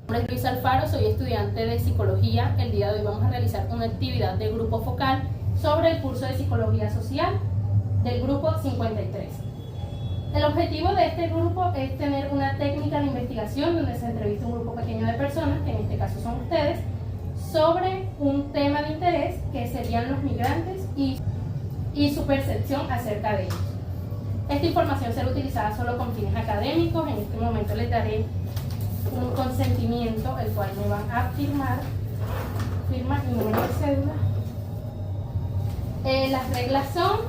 Mi nombre es Luis Alfaro, soy estudiante de Psicología. El día de hoy vamos a realizar una actividad de grupo focal sobre el curso de Psicología Social del grupo 53. El objetivo de este grupo es tener una técnica de investigación donde se entrevista un grupo pequeño de personas, que en este caso son ustedes, sobre un tema de interés que serían los migrantes y su percepción acerca de ellos. Esta información será utilizada solo con fines académicos. En este momento les daré un consentimiento, el cual me van a firma y número de cédula. Las reglas son,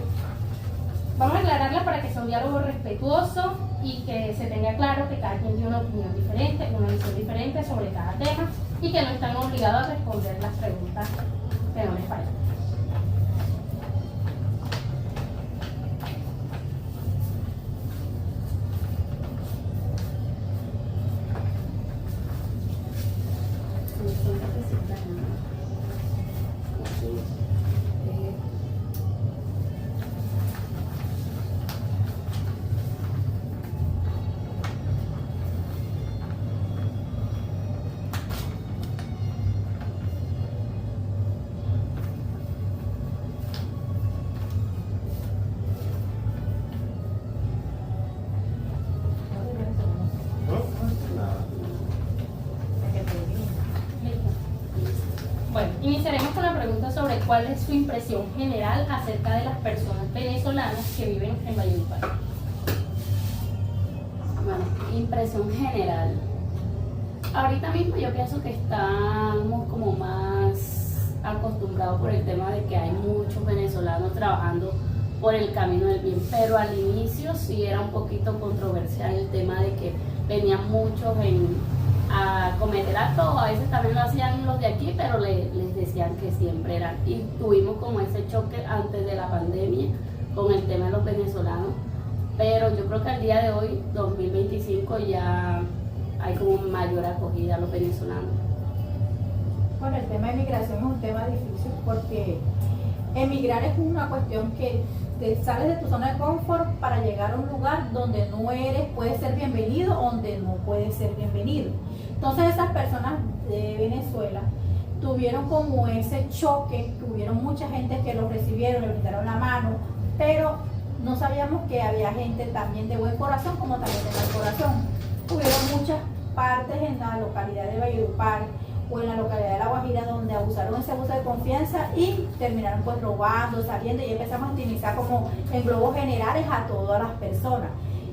vamos a aclararlas para que sea un diálogo respetuoso y que se tenga claro que cada quien tiene una opinión diferente, una visión diferente sobre cada tema y que no están obligados a responder las preguntas que no les parezcan. Bueno, iniciaremos con la pregunta sobre cuál es su impresión general acerca de las personas venezolanas que viven en Valledupar. Bueno, impresión general. Ahorita mismo yo pienso que estamos como más acostumbrados por el tema de que hay muchos venezolanos trabajando por el camino del bien, pero al inicio sí era un poquito controversial el tema de que venían muchos a cometer actos, a veces también lo hacían los de aquí, pero les decían que siempre eran, y tuvimos como ese choque antes de la pandemia con el tema de los venezolanos, pero yo creo que al día de hoy, 2025, ya hay como mayor acogida a los venezolanos. Bueno, el tema de migración es un tema difícil porque emigrar es una cuestión que te sales de tu zona de confort para llegar a un lugar donde no puedes ser bienvenido, donde no puedes ser bienvenido. Entonces esas personas de Venezuela tuvieron como ese choque, tuvieron mucha gente que los recibieron, le brindaron la mano, pero no sabíamos que había gente también de buen corazón como también de mal corazón. Hubieron muchas partes en la localidad de Valledupar o en la localidad de La Guajira donde abusaron ese abuso de confianza y terminaron pues robando, saliendo, y empezamos a utilizar como en globos generales a todas las personas.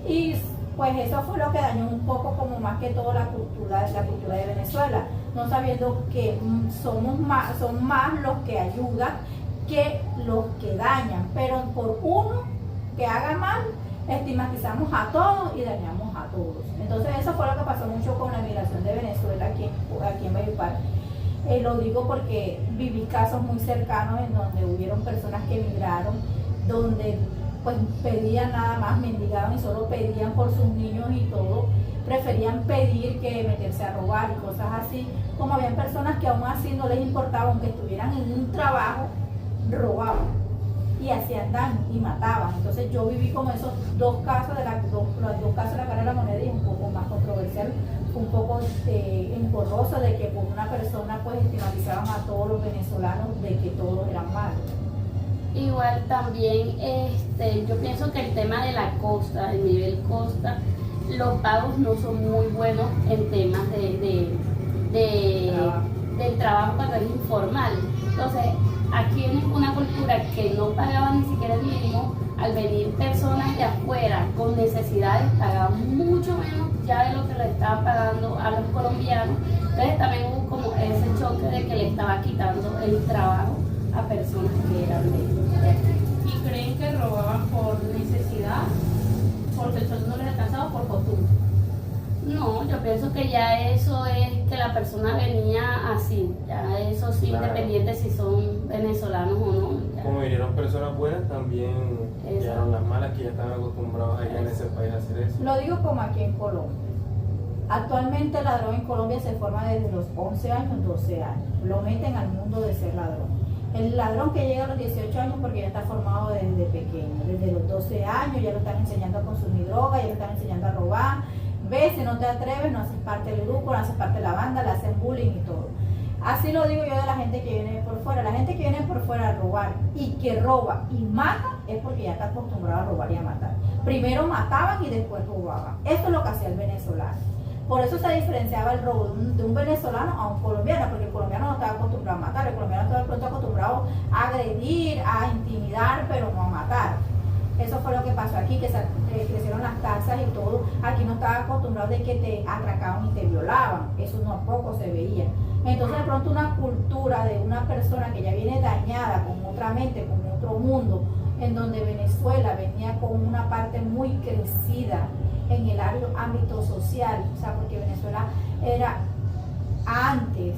Y pues eso fue lo que dañó un poco como más que todo la cultura de Venezuela, no sabiendo que son más los que ayudan que los que dañan, pero por uno que haga mal, estigmatizamos a todos y dañamos a todos. Entonces eso fue lo que pasó mucho con la migración de Venezuela aquí en Valledupar. Lo digo porque viví casos muy cercanos en donde hubieron personas que emigraron, donde pues pedían nada más, mendigaban y solo pedían por sus niños y todo, preferían pedir que meterse a robar y cosas así, como habían personas que aún así no les importaba, aunque estuvieran en un trabajo, robaban y hacían daño y mataban. Entonces yo viví como esos dos casos de los dos casos de la cara de la moneda, y un poco más controversial, un poco engorroso de que por una persona pues estigmatizaban a todos los venezolanos de que todos eran malos. Igual también yo pienso que el tema de la costa, el nivel costa, los pagos no son muy buenos en temas del trabajo cuando es informal. Entonces aquí en una cultura que no pagaban ni siquiera el mínimo, al venir personas de afuera con necesidades pagaban mucho menos ya de lo que le estaban pagando a los colombianos. Entonces también hubo como ese choque de que le estaba quitando el trabajo a personas que eran de aquí. ¿Y creen que robaban por necesidad, porque el sueldo no les alcanzaba, o por costumbre? No, yo pienso que ya eso es que la persona venía así, ya eso sí, claro, independiente si son venezolanos o no. Ya. Como vinieron personas buenas, también Exacto. llegaron las malas que ya estaban acostumbrados allá en ese país a hacer eso. Lo digo como aquí en Colombia. Actualmente el ladrón en Colombia se forma desde los 11 años, 12 años. Lo meten al mundo de ser ladrón. El ladrón que llega a los 18 años porque ya está formado desde pequeño, desde los 12 años ya lo están enseñando a consumir droga, ya lo están enseñando a robar, ves, si no te atreves, no haces parte del grupo, no haces parte de la banda, le hacen bullying y todo. Así lo digo yo de la gente que viene por fuera. La gente que viene por fuera a robar y que roba y mata es porque ya está acostumbrado a robar y a matar. Primero mataban y después robaban. Esto es lo que hacía el venezolano. Por eso se diferenciaba el robo de un venezolano a un colombiano, porque el colombiano no estaba acostumbrado a matar, el colombiano estaba pronto acostumbrado a agredir, a intimidar, pero no a matar. Eso fue lo que pasó aquí, que crecieron las tasas y todo. Aquí no estaba acostumbrado de que te atracaban y te violaban. Eso no a poco se veía. Entonces de pronto una cultura de una persona que ya viene dañada con otra mente, con otro mundo, en donde Venezuela venía con una parte muy crecida en el ámbito social, o sea, porque Venezuela era antes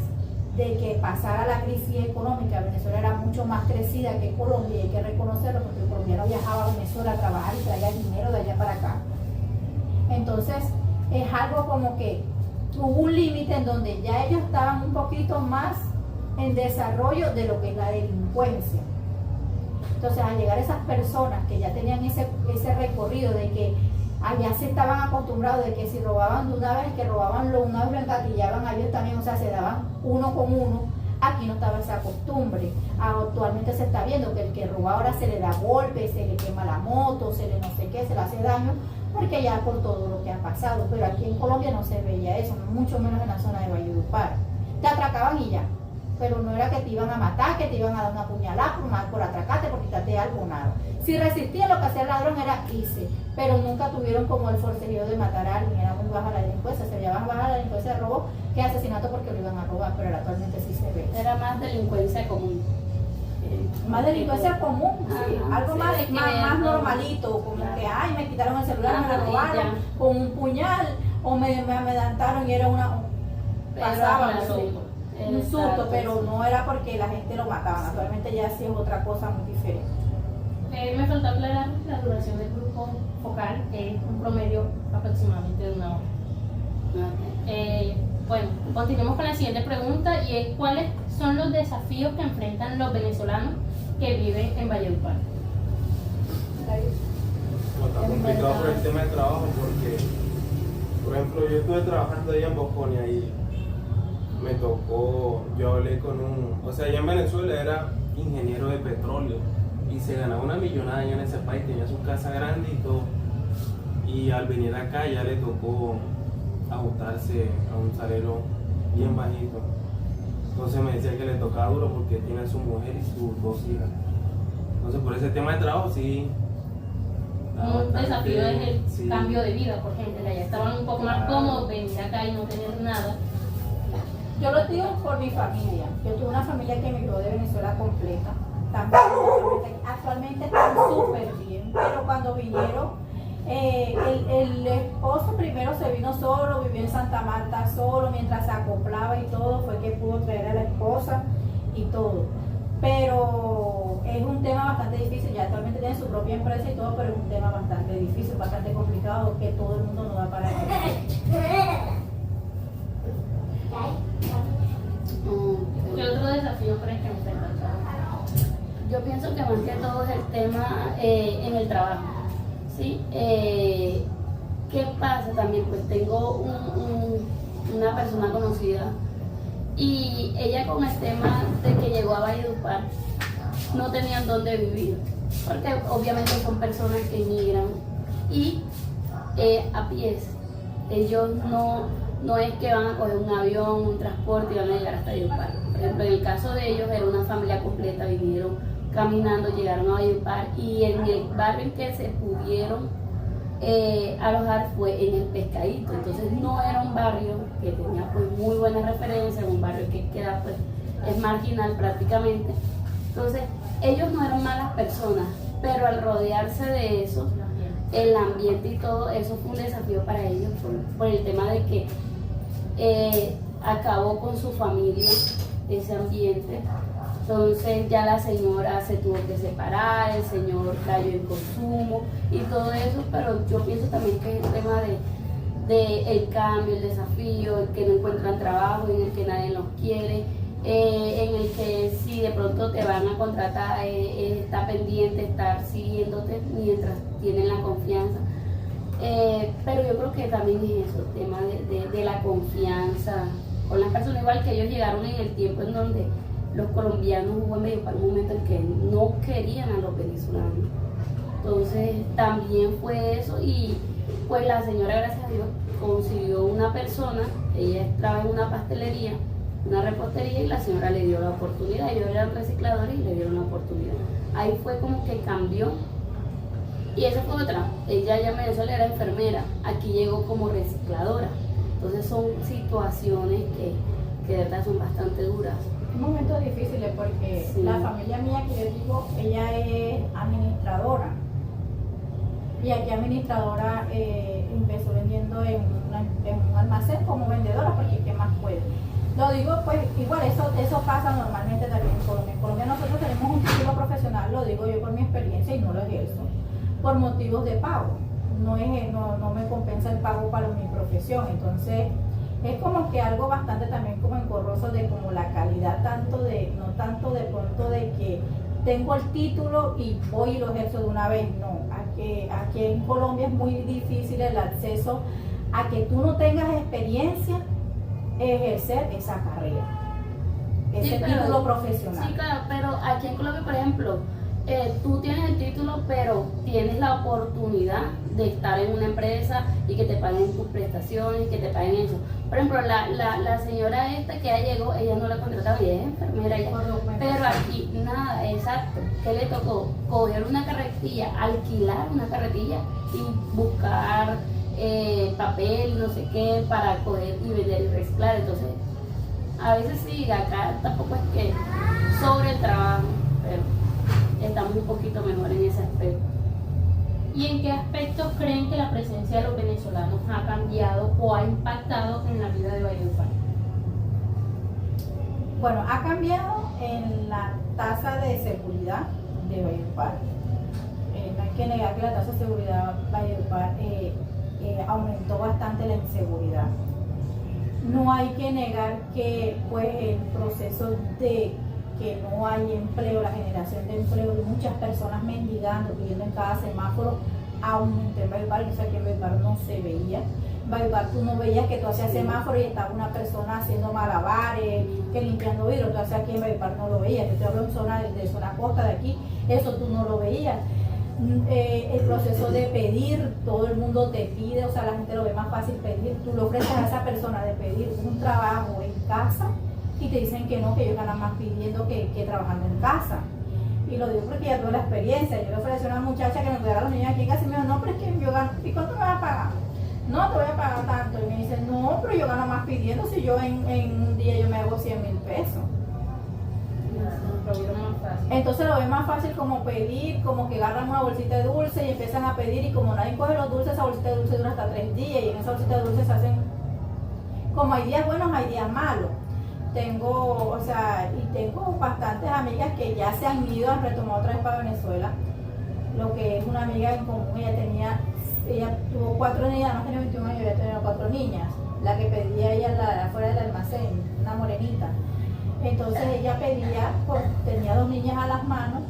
de que pasara la crisis económica, Venezuela era mucho más crecida que Colombia, y hay que reconocerlo porque el colombiano viajaba a Venezuela a trabajar y traía dinero de allá para acá. Entonces es algo como que hubo un límite en donde ya ellos estaban un poquito más en desarrollo de lo que es la delincuencia. Entonces al llegar esas personas que ya tenían ese recorrido de que allá se estaban acostumbrados de que si robaban de una vez, que robaban una vez lo encatillaban a ellos también, o sea, se daban uno con uno. Aquí no estaba esa costumbre. Actualmente se está viendo que el que roba ahora se le da golpes, se le quema la moto, se le no sé qué, se le hace daño, porque ya por todo lo que ha pasado. Pero aquí en Colombia no se veía eso, mucho menos en la zona de Valledupar. Te atracaban y ya, pero no era que te iban a matar, que te iban a dar una puñalada por atracarte, por quitarte algo, nada. Si resistía, lo que hacía el ladrón era irse, pero nunca tuvieron como el forcerío de matar a alguien. Era muy baja la delincuencia, se veía más baja la delincuencia de robo que asesinato porque lo iban a robar, pero actualmente sí se ve. Era más delincuencia común. Más delincuencia común, sí. Algo sí, más normalito, como claro. que ay, me quitaron el celular, me lo Ajá, robaron con un puñal, o me amedantaron y era pasaba un susto, pero no era porque la gente lo mataba. Actualmente ya sí es otra cosa muy diferente. Me faltó aclarar la duración del grupo focal, es un promedio aproximadamente de 1 hora. Bueno, continuemos con la siguiente pregunta, y es: ¿cuáles son los desafíos que enfrentan los venezolanos que viven en Valledupar? Está complicado por el tema de trabajo, porque, por ejemplo, yo estuve trabajando allá en Bosconia y me tocó, yo hablé con o sea, allá en Venezuela era ingeniero de petróleo y se ganaba una millonada allá en ese país, tenía su casa grande y todo. Y al venir acá ya le tocó ajustarse a un salario bien bajito. Entonces me decía que le tocaba duro porque tiene a su mujer y sus 2 hijas. Entonces por ese tema de trabajo sí. Un desafío es el sí. cambio de vida, por ejemplo, allá estaban un poco más cómodos, venir acá y no tener nada. Yo lo digo por mi familia. Yo tuve una familia que emigró de Venezuela completa. También, actualmente están súper bien, pero cuando vinieron, el esposo primero se vino solo, vivió en Santa Marta solo, mientras se acoplaba y todo, fue que pudo traer a la esposa y todo. Pero es un tema bastante difícil, ya actualmente tienen su propia empresa y todo, pero es un tema bastante difícil, bastante complicado, que todo el mundo no va para eso. ¿Qué otro desafío crees que enfrentan? Yo pienso que más que todo es el tema en el trabajo, ¿sí? ¿Qué pasa también? Pues tengo una persona conocida y ella, con el tema de que llegó a Valledupar, no tenían dónde vivir, porque obviamente son personas que emigran y a pies. Ellos no es que van a coger un avión, un transporte y van a llegar hasta Valledupar. Por ejemplo, en el caso de ellos era una familia completa, vinieron caminando, llegaron a Valledupar, y en el barrio en que se pudieron alojar fue en el Pescadito. Entonces no era un barrio que tenía pues muy buena referencia, un barrio que queda pues es marginal prácticamente. Entonces ellos no eran malas personas, pero al rodearse de eso, el ambiente y todo eso fue un desafío para ellos por el tema de que acabó con su familia ese ambiente. Entonces ya la señora se tuvo que separar, el señor cayó en consumo y todo eso, pero yo pienso también que es el tema de el cambio, el desafío, el que no encuentran trabajo, en el que nadie los quiere, en el que si de pronto te van a contratar, está pendiente estar siguiéndote mientras tienen la confianza. Pero yo creo que también es eso, el tema de la confianza con las personas, igual que ellos llegaron en el tiempo en donde los colombianos hubo en Valledupar un momento en que no querían a los venezolanos. Entonces también fue eso y pues la señora, gracias a Dios, consiguió una persona, ella estaba en una pastelería, una repostería y la señora le dio la oportunidad, ellos eran recicladores y le dieron la oportunidad. Ahí fue como que cambió y esa fue otra, ella ya en Venezuela era enfermera, aquí llegó como recicladora, entonces son situaciones que de verdad son bastante duras. Momentos difíciles porque Sí. la familia mía que yo digo, ella es administradora y aquí administradora empezó vendiendo en un almacén como vendedora porque ¿qué más puede? Lo digo pues igual eso pasa normalmente también en Colombia. En Colombia nosotros tenemos un título profesional, lo digo yo por mi experiencia y no lo ejerzo, por motivos de pago. No me compensa el pago para mi profesión, entonces es como que algo bastante también como engorroso de como la calidad no tanto de pronto de que tengo el título y voy y lo ejerzo de una vez, no, aquí en Colombia es muy difícil el acceso a que tú no tengas experiencia ejercer esa carrera, ese Sí, pero- título profesional. Sí, claro, pero aquí en Colombia, por ejemplo, tú tienes el título, pero tienes la oportunidad de estar en una empresa y que te paguen tus prestaciones, que te paguen eso. Por ejemplo, la señora esta que ya llegó, ella no la contrataron, ella es enfermera ya. Por documentos. Pero aquí nada, exacto. ¿Qué le tocó? Coger una carretilla, alquilar una carretilla y buscar papel, no sé qué, para coger y vender y reciclar. Entonces, a veces sí, acá tampoco es que sobre el trabajo, pero estamos un poquito mejor en ese aspecto. ¿Y en qué aspectos creen que la presencia de los venezolanos ha cambiado o ha impactado en la vida de Valledupar? Bueno, ha cambiado en la tasa de seguridad de Valledupar. No hay que negar que la tasa de seguridad de Valledupar aumentó bastante la inseguridad. No hay que negar que pues el proceso de que no hay empleo, la generación de empleo de muchas personas mendigando, pidiendo en cada semáforo, aumentó en Valledupar, eso aquí en Valledupar no se veía. En Valledupar tú no veías que tú hacías semáforo y estaba una persona haciendo malabares, que limpiando vidrio, tú hacías aquí en Valledupar no lo veías. Yo te hablo en zona de zona costa de aquí, eso tú no lo veías. El proceso de pedir, todo el mundo te pide, o sea, la gente lo ve más fácil pedir, tú le ofreces a esa persona de pedir un trabajo en casa y te dicen que no, que ellos ganan más pidiendo que trabajando en casa. Y lo digo porque ya tuve la experiencia. Yo le ofrecí a una muchacha que me cuidara a los niños aquí en casa y me dijo, no, pero es que yo gano, ¿y cuánto me vas a pagar? No, te voy a pagar tanto. Y me dice, no, pero yo gano más pidiendo si yo en un día yo me hago 100,000 pesos. Lo vieron más fácil. Entonces lo ven más fácil como pedir, como que agarran una bolsita de dulce y empiezan a pedir y como nadie coge los dulces, esa bolsita de dulce dura hasta 3 días y en esa bolsita de dulce se hacen, como hay días buenos, hay días malos. Tengo bastantes amigas que ya se han ido, han retomado otra vez para Venezuela. Lo que es una amiga en común, ella tuvo 4 niñas, no tenía 21 años, ella tenía 4 niñas. La que pedía ella afuera del almacén, una morenita. Entonces ella pedía, tenía 2 niñas a las manos,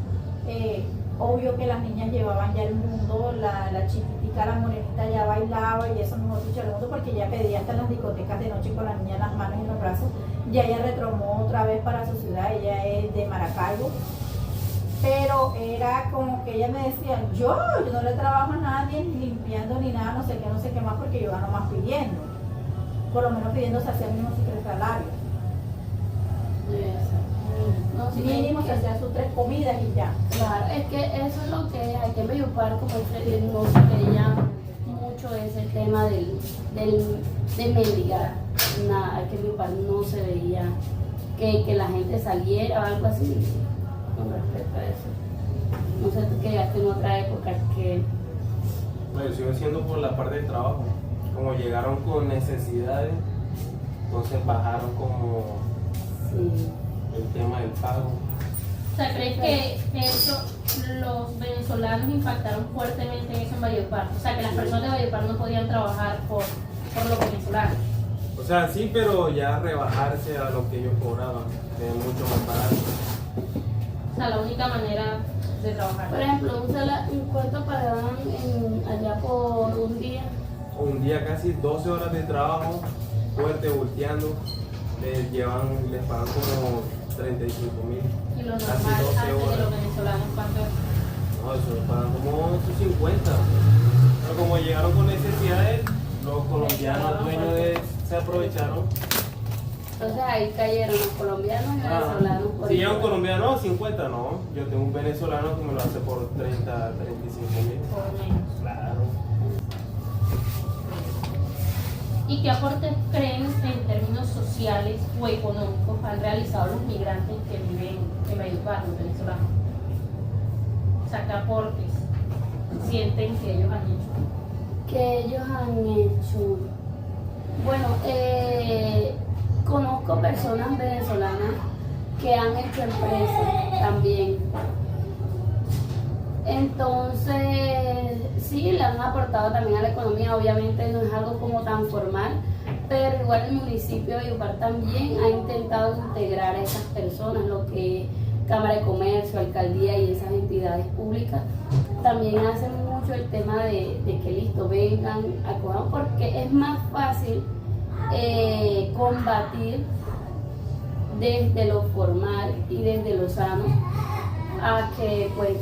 obvio que las niñas llevaban ya el mundo, la chiquitica, la morenita ya bailaba y eso no lo escucha el mundo porque ella pedía hasta en las discotecas de noche con las niñas en las manos y en los brazos. Ya ella retomó otra vez para su ciudad, ella es de Maracaibo, pero era como que ella me decía, yo no le trabajo a nadie, ni limpiando ni nada, no sé qué más, porque yo gano más pidiendo, por lo menos pidiendo se hacía mínimo sus 3 salarios. No, sí, Mínimo es se que- hacía sus 3 comidas y ya. Claro, es que eso es lo que hay que Valledupar, como no se veía mucho ese tema de mendigar. Nada, hay que Valledupar no se veía que la gente saliera o algo así con respecto a eso. No sé, tú que llegaste en otra época que... Bueno, sigo siendo por la parte del trabajo. Como llegaron con necesidades, entonces bajaron como Sí. el tema del pago. O sea, ¿crees que eso, los venezolanos impactaron fuertemente en eso en Valledupar? O sea, que las personas de Valledupar no podían trabajar por los venezolanos. O sea, sí, pero ya rebajarse a lo que ellos cobraban, de mucho más barato. O sea, la única manera de trabajar. Por ejemplo, ¿cuánto pagaban allá por un día? Un día casi 12 horas de trabajo, fuerte, volteando, les pagan como 35.000. Y lo casi normal 12 antes de horas. los venezolanos, ¿cuánto es? No, eso les pagan como 850. Pero como llegaron con necesidades, los colombianos dueños se aprovecharon. Entonces ahí cayeron los colombianos y venezolanos. por Si llega un igual. colombiano, 50 no. Yo tengo un venezolano que me lo hace por 30, 35.000. Por menos. Claro. ¿Y qué aportes creen en términos sociales o económicos han realizado los migrantes que viven en Valledupar, los venezolanos? O sea, ¿qué aportes sienten que ellos han hecho? Que ellos han hecho. Bueno, conozco personas venezolanas que han hecho empresas también. Entonces, sí, le han aportado también a la economía. Obviamente no es algo como tan formal, pero igual el municipio de Valledupar también ha intentado integrar a esas personas, lo que es Cámara de Comercio, Alcaldía y esas entidades públicas. También hacen mucho el tema de que listo, vengan, acojan, porque es más fácil combatir desde lo formal y desde lo sano a que pues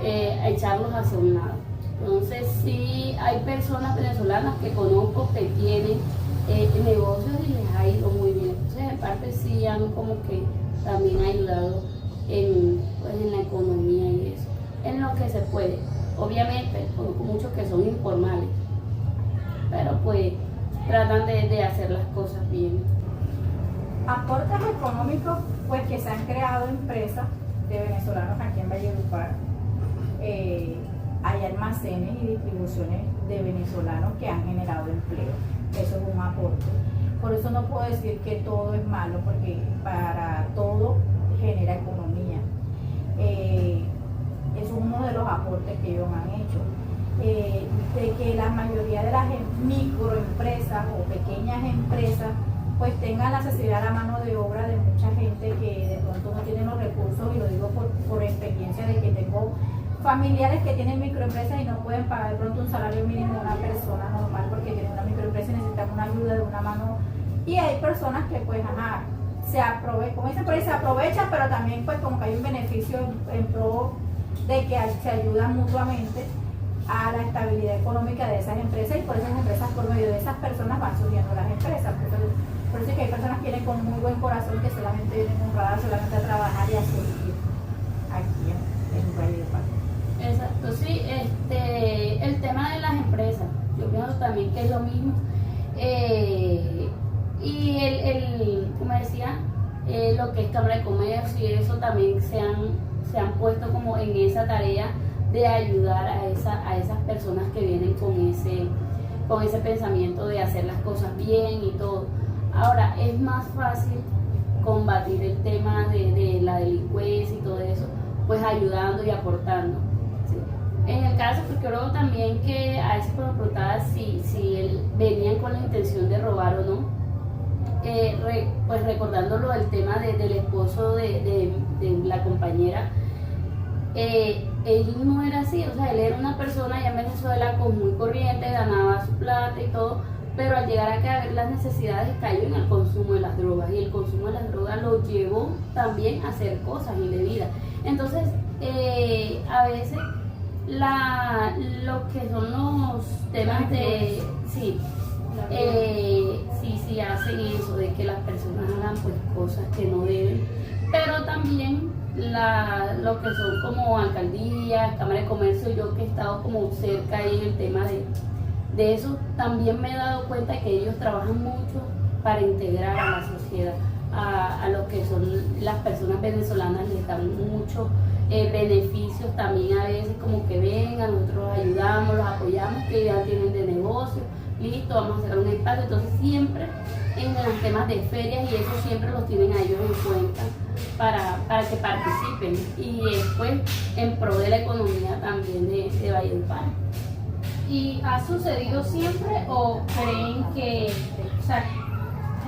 echarlos hacia un lado. Entonces sí hay personas venezolanas que conozco que tienen negocios y les ha ido muy bien. Entonces en parte sí han como que también ayudado en la economía y eso, en lo que se puede. Obviamente conozco muchos que son informales, pero pues tratan de hacer las cosas bien. Aportes económicos, pues que se han creado empresas de venezolanos aquí en Valledupar. Hay almacenes y distribuciones de venezolanos que han generado empleo. Eso es un aporte. Por eso no puedo decir que todo es malo, porque para todo genera economía. Es uno de los aportes que ellos han hecho. De que la mayoría de las microempresas o pequeñas empresas pues tengan la necesidad de la mano de obra de mucha gente que de pronto no tiene los recursos, y lo digo por experiencia de que tengo familiares que tienen microempresas y no pueden pagar de pronto un salario mínimo a una persona normal porque tienen una microempresa y necesitan una ayuda de una mano, y hay personas que pues se aprovechan, como dicen por ahí, se aprovechan, pero también pues como que hay un beneficio en pro de que se ayudan mutuamente a la estabilidad económica de esas empresas, y por esas empresas, por medio de esas personas van surgiendo las empresas. Por eso es que hay personas que vienen con muy buen corazón, que solamente vienen honradas, solamente a trabajar y a surgir aquí en Valledupar. Exacto, sí, el tema de las empresas, yo pienso también que es lo mismo. Y como decía, lo que es Cámara de Comercio y eso también se han puesto como en esa tarea de ayudar a esas personas que vienen con ese pensamiento de hacer las cosas bien y todo. Ahora, es más fácil combatir el tema de la delincuencia y todo eso, pues ayudando y aportando. ¿Sí? En el caso, porque creo también que a veces cuando preguntaba si venían con la intención de robar o no, pues recordándolo del tema del esposo de la compañera, él no era así, o sea, él era una persona allá en Venezuela con muy corriente, ganaba su plata y todo, pero al llegar acá a ver las necesidades cayó en el consumo de las drogas, y el consumo de las drogas lo llevó también a hacer cosas indebidas. Entonces, a veces lo que son los temas de... Sí, sí hacen eso, de que las personas hagan pues cosas que no deben, pero también lo que son como alcaldías, Cámara de Comercio, yo que he estado como cerca ahí en el tema de eso, también me he dado cuenta que ellos trabajan mucho para integrar a la sociedad, a lo que son las personas venezolanas, les dan muchos beneficios también, a veces como que vengan, nosotros los ayudamos, los apoyamos, que ya tienen de negocio, listo, vamos a sacar un espacio. Entonces siempre en los temas de ferias y eso siempre los tienen a ellos en cuenta para que participen, y después en pro de la economía también de Valledupar. ¿Y ha sucedido siempre o creen que, o sea,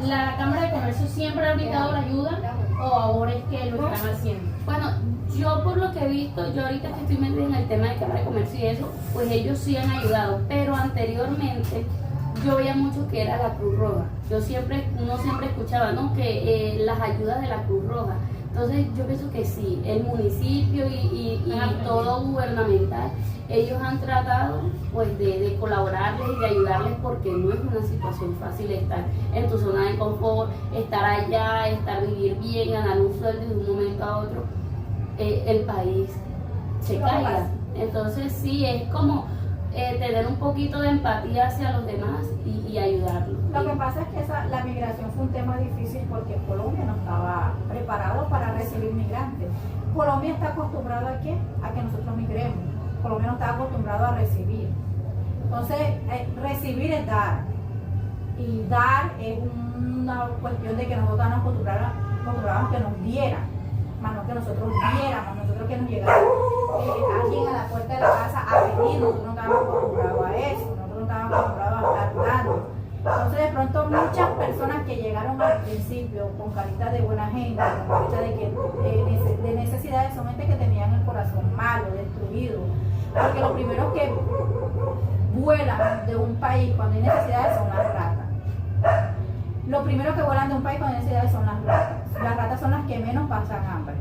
¿La Cámara de Comercio siempre ha brindado la ayuda o ahora es que lo están haciendo? Bueno, yo por lo que he visto, yo ahorita que estoy metida en el tema de Cámara de Comercio y eso, pues ellos sí han ayudado, pero anteriormente yo veía mucho que era la Cruz Roja. Uno siempre escuchaba, ¿no? Que las ayudas de la Cruz Roja. Entonces yo pienso que sí, el municipio y todo gubernamental, ellos han tratado pues de colaborarles y de ayudarles, porque no es una situación fácil estar en tu zona de confort, estar allá, vivir bien, ganar un sueldo y de un momento a otro el país se caiga. Entonces sí, es como tener un poquito de empatía hacia los demás y ayudarlos. Lo que pasa es que la migración fue un tema difícil porque Colombia no estaba preparado para recibir migrantes. Colombia está acostumbrado a que nosotros migremos. Colombia no está acostumbrado a recibir. Entonces, recibir es dar. Y dar es una cuestión de que nosotros nos acostumbramos que nos dieran, más no que nosotros diéramos, nosotros que nos llegara alguien a la puerta de la casa a pedir. Nosotros no estábamos acostumbrados a eso, nosotros no estábamos acostumbrados a estar dando. Entonces, de pronto, muchas personas que llegaron al principio con carita de buena gente, con carita de necesidades, son gente que tenían el corazón malo, destruido. Porque lo primero que vuelan de un país cuando hay necesidades son las ratas. Lo primero que vuelan de un país cuando hay necesidades son las ratas. Las ratas son las que menos pasan hambre.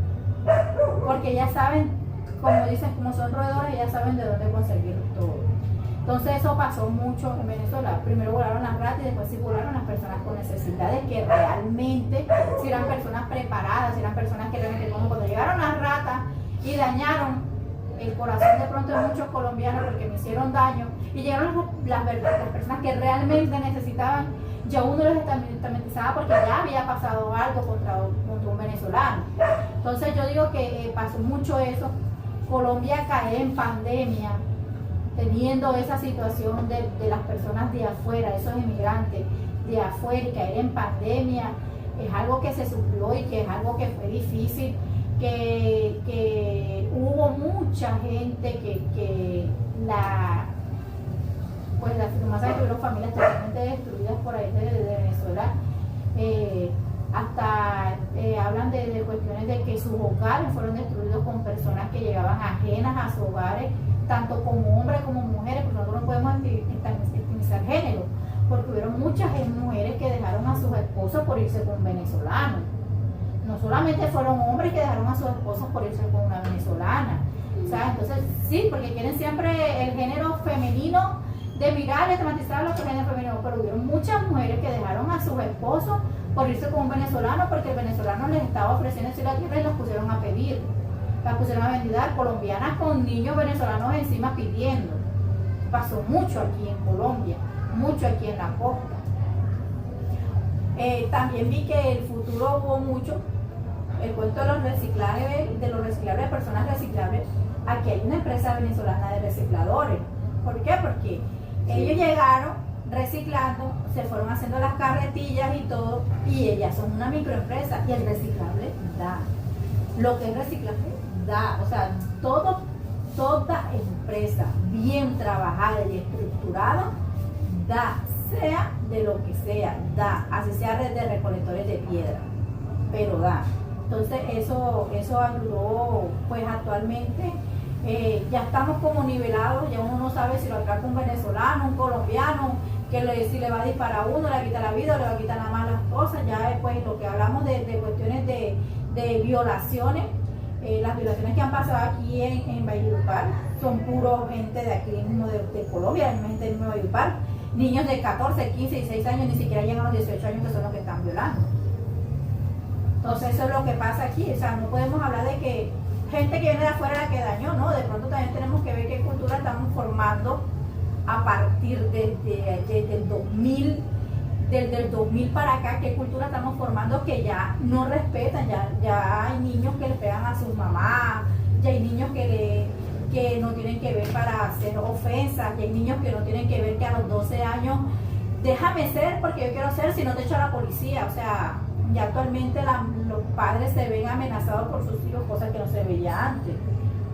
Porque ya saben, como dicen, como son roedores, ya saben de dónde conseguir todo. Entonces eso pasó mucho en Venezuela. Primero volaron las ratas y después sí volaron las personas con necesidades, que realmente, si eran personas preparadas, si eran personas que realmente, como cuando llegaron las ratas y dañaron el corazón de pronto de muchos colombianos porque me hicieron daño, y llegaron las personas que realmente necesitaban, ya uno los estigmatizaba porque ya había pasado algo contra un venezolano. Entonces yo digo que pasó mucho eso. Colombia cae en pandemia teniendo esa situación de las personas de afuera, esos inmigrantes de afuera, y caer en pandemia es algo que se sufrió y que es algo que fue difícil, que hubo mucha gente que las tuvieron familias totalmente destruidas por ahí de Venezuela. Hasta hablan de cuestiones de que sus hogares fueron destruidos con personas que llegaban ajenas a sus hogares, tanto como hombres como mujeres, porque nosotros no podemos estigmatizar género, porque hubieron muchas mujeres que dejaron a sus esposos por irse con venezolanos. No solamente fueron hombres que dejaron a sus esposos por irse con una venezolana. O sea, entonces sí, porque quieren siempre el género femenino de mirar, estigmatizar lo que es género femenino, pero hubieron muchas mujeres que dejaron a sus esposos por irse con un venezolano, porque el venezolano les estaba ofreciendo la tierra y los pusieron a pedir. Las pusieron a vendidar, colombianas con niños venezolanos encima pidiendo. Pasó mucho aquí en Colombia, mucho aquí en la costa. También vi que el futuro hubo mucho, el cuento de los reciclables de personas reciclables. Aquí hay una empresa venezolana de recicladores. ¿Por qué? Porque ellos llegaron reciclando, se fueron haciendo las carretillas y todo, y ellas son una microempresa, y el reciclable da. Lo que es reciclable da, o sea, toda empresa bien trabajada y estructurada da, sea de lo que sea, da, así sea red de recolectores de piedra, pero da. Entonces eso ayudó, pues actualmente ya estamos como nivelados, ya uno no sabe si lo atraca un venezolano, un colombiano, si le va a disparar a uno, le quita la vida o le va a quitar nada más las cosas. Ya después lo que hablamos de cuestiones de violaciones, las violaciones que han pasado aquí en Valledupar son puro gente de aquí mismo de Colombia, gente de Valledupar, niños de 14, 15, 16 años, ni siquiera llegan a los 18 años, que son los que están violando. Entonces eso es lo que pasa aquí. O sea, no podemos hablar de que gente que viene de afuera la que dañó, ¿no? De pronto también tenemos que ver qué cultura estamos formando a partir desde el 2000, desde el 2000 para acá, qué cultura estamos formando que ya no respetan, ya hay niños que le pegan a sus mamás, ya hay niños que no tienen que ver para hacer ofensas, ya hay niños que no tienen que ver que a los 12 años, déjame ser porque yo quiero ser, si no te echo a la policía. O sea, ya actualmente los padres se ven amenazados por sus hijos, cosas que no se veía antes,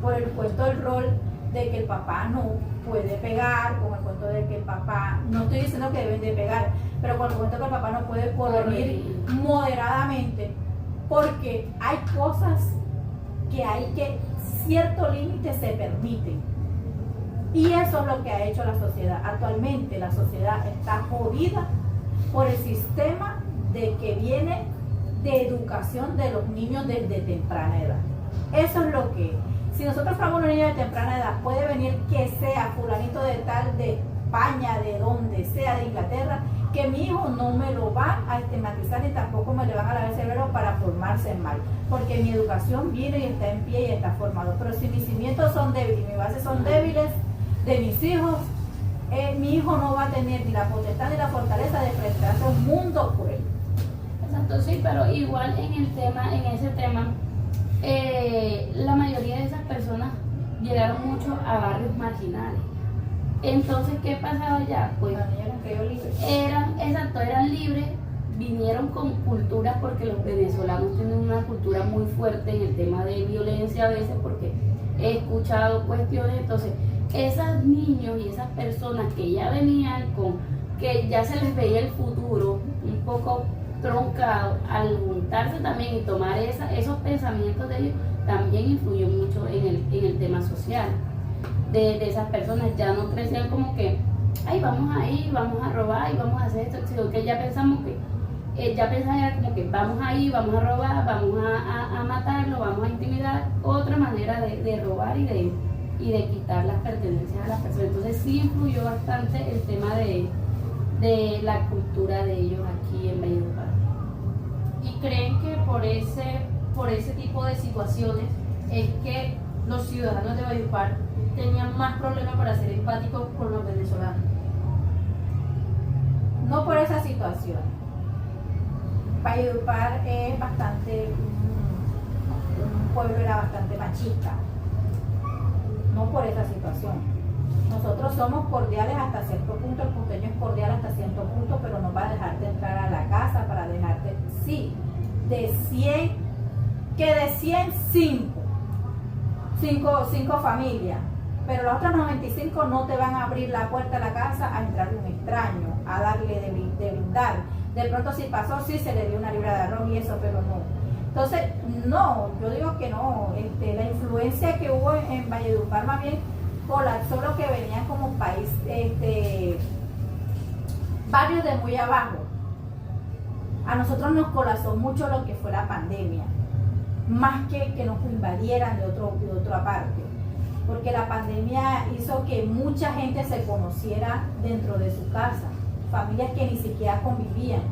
por el cuento del rol de que el papá no puede pegar, con el cuento de que el papá, no estoy diciendo que deben de pegar, pero con el cuento de que el papá no puede corregir moderadamente, porque hay cosas que cierto límite se permiten. Y eso es lo que ha hecho la sociedad. Actualmente la sociedad está jodida por el sistema de que viene de educación de los niños desde temprana edad. Eso es lo que, si nosotros formamos un niño de temprana edad, puede venir que sea fulanito de tal, de España, de donde sea, de Inglaterra, que mi hijo no me lo va a estigmatizar ni tampoco me le van a lavar el cerebro para formarse mal, porque mi educación viene y está en pie y está formado. Pero si mis cimientos son débiles y mis bases son débiles de mis hijos, mi hijo no va a tener ni la potestad ni la fortaleza de enfrentarse a un mundo cruel. Exacto, sí, pero igual en ese tema, la mayoría de esas personas llegaron mucho a barrios marginales. Entonces, ¿qué pasaba allá? Pues eran libres, vinieron con culturas, porque los venezolanos tienen una cultura muy fuerte en el tema de violencia a veces, porque he escuchado cuestiones. Entonces, esos niños y esas personas que ya venían que ya se les veía el futuro un poco troncado, al juntarse también y tomar esos pensamientos de ellos, también influyó mucho en el tema social de esas personas. Ya no crecían como que, ay, vamos a ir, vamos a robar y vamos a hacer esto, sino que ya pensamos que, ya pensaban era como que vamos a ir, vamos a robar, vamos a matarlo, vamos a intimidar, otra manera de robar y de quitar las pertenencias a las personas. Entonces sí influyó bastante el tema de la cultura de ellos aquí en Valledupar. ¿Y creen que por ese tipo de situaciones es que los ciudadanos de Valledupar tenían más problemas para ser empáticos con los venezolanos? No por esa situación. Valledupar es bastante, un pueblo era bastante machista. No por esa situación. Nosotros somos cordiales hasta cierto punto, el costeño es cordial hasta cierto punto, pero no va a dejarte entrar a la casa, para dejarte, sí, de 100, que de 100, 5 familias, pero las otras 95 no te van a abrir la puerta de la casa a entrar un extraño, a darle de brindar. De pronto si pasó, sí se le dio una libra de arroz y eso, pero no. Entonces, no, yo digo que no, la influencia que hubo en Valledupar más bien colapsó lo que venían como país, barrios de muy abajo. A nosotros nos colapsó mucho lo que fue la pandemia, más que nos invadieran de otra parte, porque la pandemia hizo que mucha gente se conociera dentro de su casa, familias que ni siquiera convivían.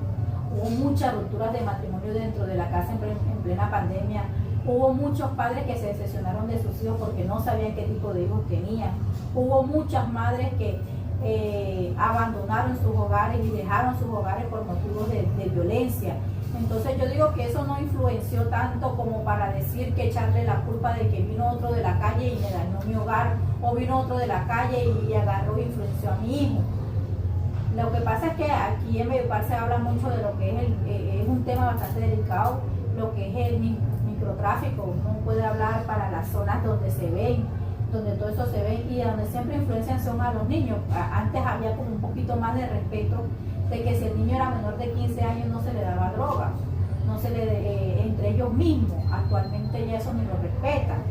Hubo muchas rupturas de matrimonio dentro de la casa en plena pandemia. Hubo muchos padres que se decepcionaron de sus hijos porque no sabían qué tipo de hijos tenían. Hubo muchas madres que abandonaron sus hogares y dejaron sus hogares por motivos de violencia. Entonces yo digo que eso no influenció tanto como para decir que echarle la culpa de que vino otro de la calle y me dañó mi hogar, o vino otro de la calle y agarró e influenció a mi hijo. Lo que pasa es que aquí en Valledupar se habla mucho de lo que es un tema bastante delicado, lo que es el microtráfico. Uno puede hablar para las zonas donde se ven, donde todo eso se ve y donde siempre influencian son a los niños. Antes había como un poquito más de respeto de que si el niño era menor de 15 años no se le daba droga, no se le entre ellos mismos. Actualmente ya eso ni lo respetan,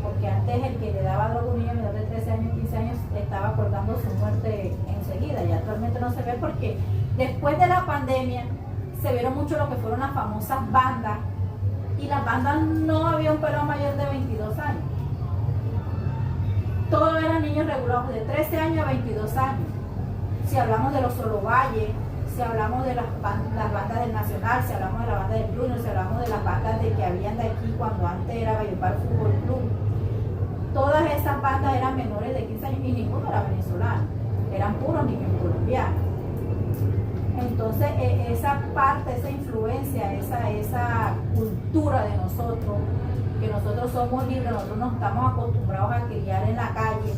porque antes el que le daba droga a un niño menor de 13 años, 15 años estaba acordando su muerte enseguida, y actualmente no se ve porque después de la pandemia se vieron mucho lo que fueron las famosas bandas, y las bandas no había un pelado mayor de 22 años. Todos eran niños regulados de 13 años a 22 años. Si hablamos de los Solo Valle, si hablamos de las bandas del Nacional, si hablamos de la banda del Junior, si hablamos de las bandas de que habían de aquí cuando antes era Valledupar Fútbol Club, todas esas bandas eran menores de 15 años y ninguno era venezolano, eran puros niños colombianos. Entonces esa parte, esa influencia, esa cultura de nosotros, que nosotros somos libres, nosotros nos estamos acostumbrados a criar en la calle,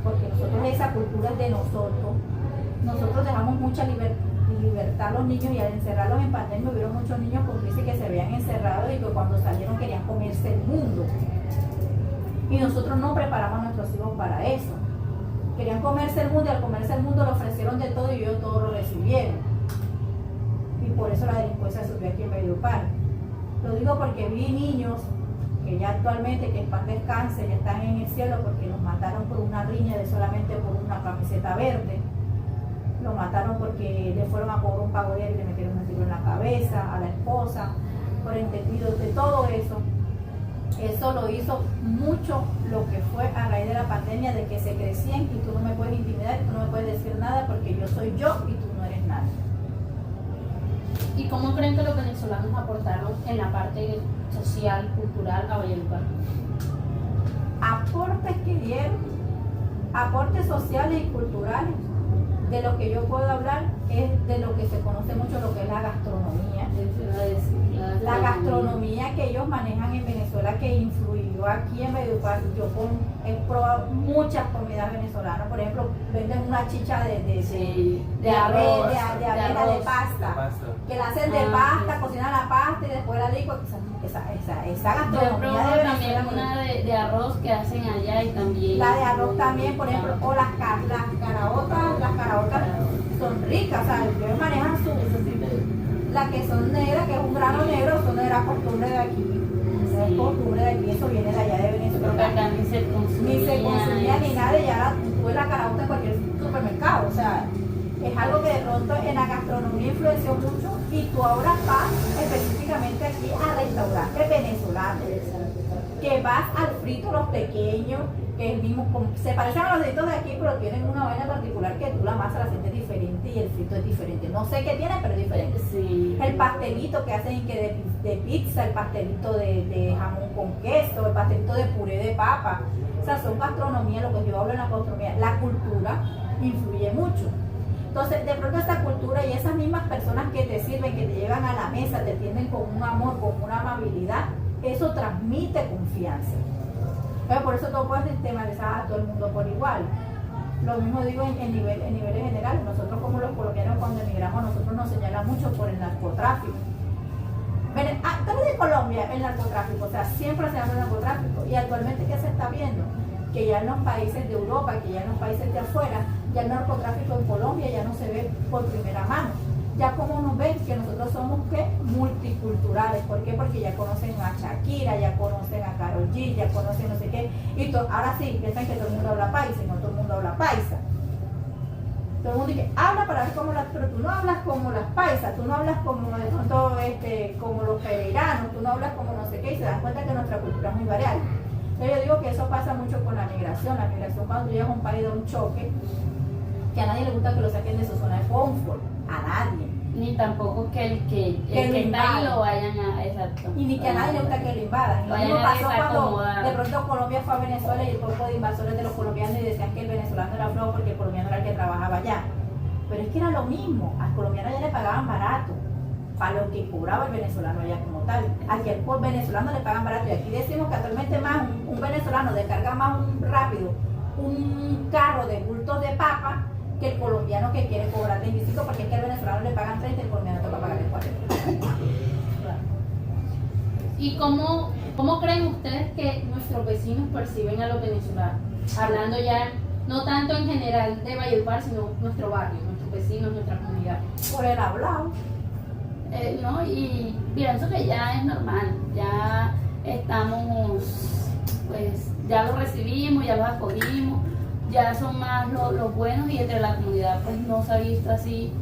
porque nosotros esa cultura es de nosotros dejamos mucha libertad a los niños, y al encerrarlos en pandemia hubieron muchos niños con crisis que se habían encerrado y que cuando salieron querían comerse el mundo. Y nosotros no preparamos a nuestros hijos para eso. Querían comerse el mundo y al comerse el mundo le ofrecieron de todo y ellos todo lo recibieron. Y por eso la delincuencia subió aquí en Valledupar. Lo digo porque vi niños que ya actualmente, que en paz descanse, ya están en el cielo porque los mataron por una riña de solamente por una camiseta verde. Lo mataron porque le fueron a cobrar un pagodero y le metieron un tiro en la cabeza a la esposa, por entendido de todo eso. Eso lo hizo mucho lo que fue a raíz de la pandemia, de que se crecían y tú no me puedes intimidar, tú no me puedes decir nada porque yo soy yo y tú no eres nadie. ¿Y cómo creen que los venezolanos aportaron en la parte social, cultural a Valledupar? Aportes que dieron, aportes sociales y culturales. De lo que yo puedo hablar es de lo que se conoce mucho, lo que es la gastronomía. La gastronomía que ellos manejan en Venezuela, que influyó aquí en Valledupar. Yo he probado muchas comidas venezolanas. Por ejemplo, venden una chicha de arroz, avena, de pasta, que la hacen de pasta, cocinan la pasta y después la licuan. Esa gastronomía de también Venezuela. una de arroz que hacen allá y también. La de arroz también, por ejemplo, o las caraotas son ricas, o sea, ellos manejan las que son negras, que es un grano negro, eso no era costumbre de aquí. Esa es costumbre de aquí, eso viene de allá de Venezuela. Porque acá ni se consumía Ni nada, y ahora tú ves la caraota en cualquier supermercado, o sea, es algo que de pronto en la gastronomía influenció mucho y tú ahora vas específicamente aquí a restaurantes venezolanos, que vas al frito los pequeños, que es mismo, se parecen a los deditos de aquí, pero tienen una vaina particular que tú la masa la sientes diferente y el frito es diferente. No sé qué tiene, pero es diferente. Sí. El pastelito que hacen que de pizza, el pastelito de jamón con queso, el pastelito de puré de papa. O sea, son gastronomía, lo que yo hablo en la gastronomía. La cultura influye mucho. Entonces, de pronto esta cultura y esas mismas personas que te sirven, que te llevan a la mesa, te atienden con un amor, con una amabilidad, eso transmite confianza. Pero por eso todo puede sistematizar a todo el mundo por igual. Lo mismo digo en niveles generales. Nosotros como los colombianos cuando emigramos, nosotros nos señalan mucho por el narcotráfico. Estamos de Colombia, el narcotráfico, o sea, siempre se habla del narcotráfico. Y actualmente, ¿qué se está viendo? Que ya en los países de Europa, que ya en los países de afuera, ya el narcotráfico en Colombia ya no se ve por primera mano. Ya como nos ven que nosotros somos ¿qué? Multiculturales. ¿Por qué? Porque ya conocen a Shakira, ya conocen a Karol G, ya conocen no sé qué. Y ahora sí, piensan que todo el mundo habla paisa y no todo el mundo habla paisa. Todo el mundo dice, habla para ver cómo pero tú no hablas como las paisas, tú no hablas como de pronto como los pereiranos, tú no hablas como no sé qué, y se dan cuenta que nuestra cultura es muy variada. Entonces yo digo que eso pasa mucho con la migración. La migración cuando llegas a un país de un choque, que a nadie le gusta que lo saquen de su zona de confort, a nadie. Ni tampoco que el que está ahí lo vayan a, exacto. Y ni que a nadie le gusta que lo invadan. Lo mismo pasó cuando de pronto Colombia fue a Venezuela y el cuerpo de invasores de los colombianos y decían que el venezolano era flojo porque el colombiano era el que trabajaba allá. Pero es que era lo mismo, al colombiano ya le pagaban barato para lo que cobraba el venezolano allá como tal. Aquí al venezolano le pagan barato y aquí decimos que actualmente más un venezolano descarga más rápido un carro de bultos de papa que el colombiano que quiere cobrar 25, porque es que al venezolano le pagan 30 y el colombiano toca pagarle 40. ¿Y cómo creen ustedes que nuestros vecinos perciben a los venezolanos? Hablando ya no tanto en general de Valledupar, sino nuestro barrio, nuestros vecinos, nuestra comunidad. Por el hablado. No, y pienso que ya es normal, ya estamos, pues ya lo recibimos, ya lo acogimos, ya son más los buenos y entre la comunidad pues no se ha visto así.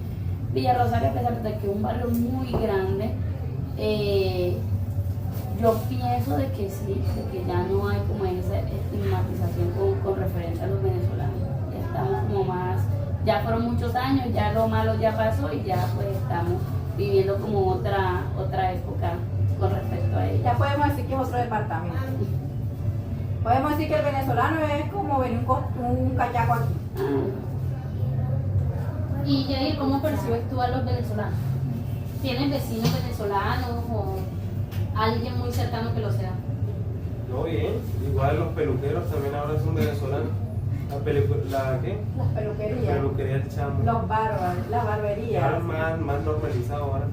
Villa Rosario, a pesar de que es un barrio muy grande, yo pienso de que sí, de que ya no hay como esa estigmatización con referente a los venezolanos. Ya estamos como más, ya fueron muchos años, ya lo malo ya pasó y ya pues estamos viviendo como otra época con respecto a ella. Ya podemos decir que es otro departamento. Podemos decir que el venezolano es como venir un cachaco aquí. Y Yair, ¿cómo percibes tú a los venezolanos? ¿Tienes vecinos venezolanos o alguien muy cercano que lo sea? No, bien. Igual los peluqueros también ahora son venezolanos. ¿Qué? Las peluquerías. La peluquería del Chamo. Los barbas, las barberías. Ahora es más normalizado ahora.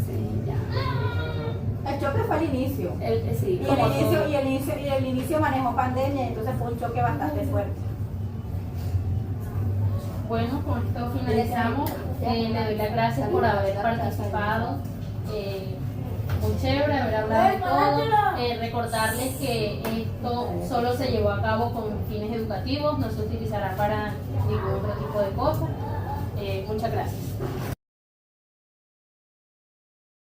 Sí, ya. El choque fue el inicio. Sí, Y como todo. el inicio manejó pandemia, y entonces fue un choque bastante fuerte. Bueno, con esto finalizamos. Le doy las gracias por haber participado. Muy chévere haber hablado de todo. Recordarles que esto solo se llevó a cabo con fines educativos, no se utilizará para ningún otro tipo de cosas. Muchas gracias.